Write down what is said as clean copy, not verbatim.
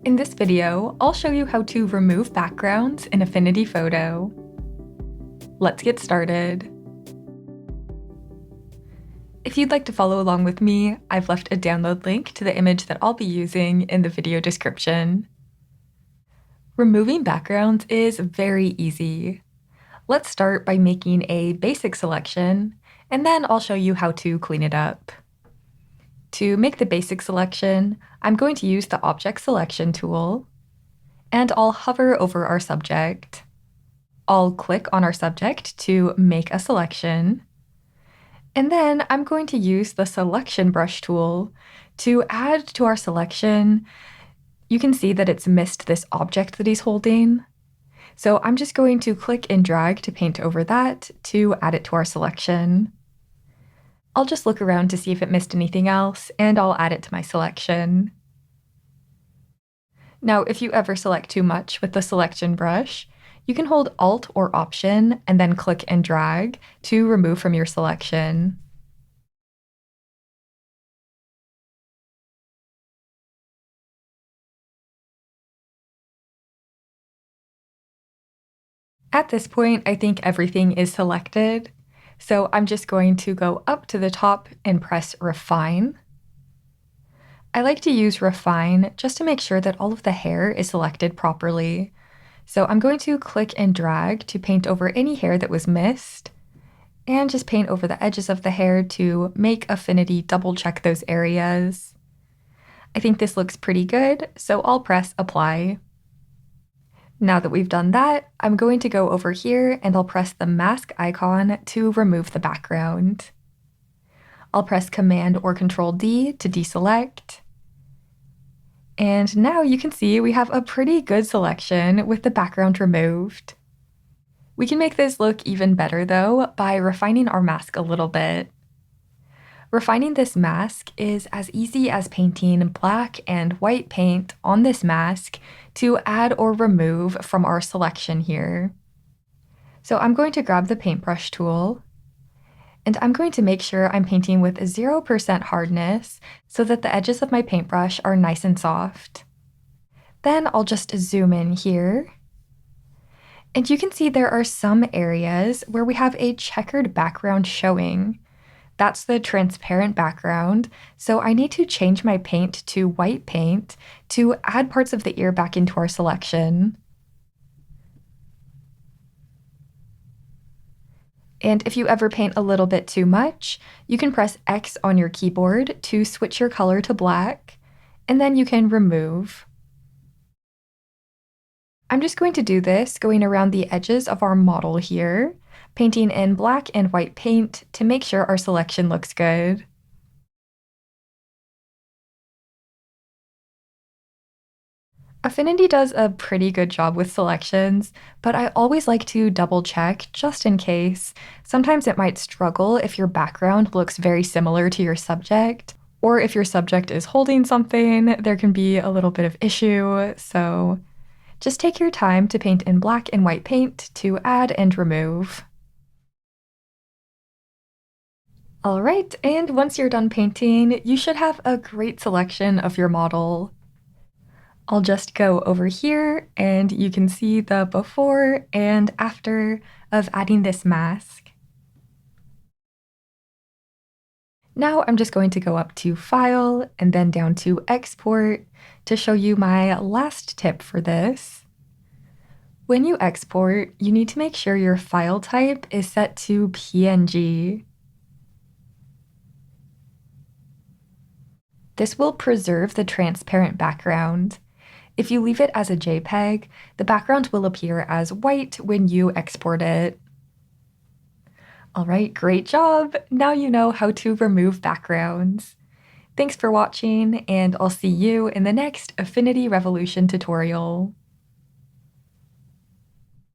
In this video, I'll show you how to remove backgrounds in Affinity Photo. Let's get started. If you'd like to follow along with me, I've left a download link to the image that I'll be using in the video description. Removing backgrounds is very easy. Let's start by making a basic selection, and then I'll show you how to clean it up. To make the basic selection, I'm going to use the Object Selection tool, and I'll hover over our subject. I'll click on our subject to make a selection, and then I'm going to use the Selection Brush tool to add to our selection. You can see that it's missed this object that he's holding. So I'm just going to click and drag to paint over that to add it to our selection. I'll just look around to see if it missed anything else, and I'll add it to my selection. Now, if you ever select too much with the selection brush, you can hold Alt or Option and then click and drag to remove from your selection. At this point, I think everything is selected, so I'm just going to go up to the top and press Refine. I like to use Refine just to make sure that all of the hair is selected properly. So I'm going to click and drag to paint over any hair that was missed, and just paint over the edges of the hair to make Affinity double check those areas. I think this looks pretty good, so I'll press Apply. Now that we've done that, I'm going to go over here and I'll press the mask icon to remove the background. I'll press Command or Control D to deselect. And now you can see we have a pretty good selection with the background removed. We can make this look even better though by refining our mask a little bit. Refining this mask is as easy as painting black and white paint on this mask to add or remove from our selection here. So I'm going to grab the paintbrush tool, and I'm going to make sure I'm painting with 0% hardness so that the edges of my paintbrush are nice and soft. Then I'll just zoom in here. And you can see there are some areas where we have a checkered background showing. That's the transparent background, so I need to change my paint to white paint to add parts of the ear back into our selection. And if you ever paint a little bit too much, you can press X on your keyboard to switch your color to black, and then you can remove. I'm just going to do this going around the edges of our model here, painting in black and white paint to make sure our selection looks good. Affinity does a pretty good job with selections, but I always like to double check just in case. Sometimes it might struggle if your background looks very similar to your subject, or if your subject is holding something, there can be a little bit of issue, so just take your time to paint in black and white paint to add and remove. Alright, and once you're done painting, you should have a great selection of your model. I'll just go over here and you can see the before and after of adding this mask. Now I'm just going to go up to File and then down to Export to show you my last tip for this. When you export, you need to make sure your file type is set to PNG. This will preserve the transparent background. If you leave it as a JPEG, the background will appear as white when you export it. Alright, great job! Now you know how to remove backgrounds. Thanks for watching, and I'll see you in the next Affinity Revolution tutorial.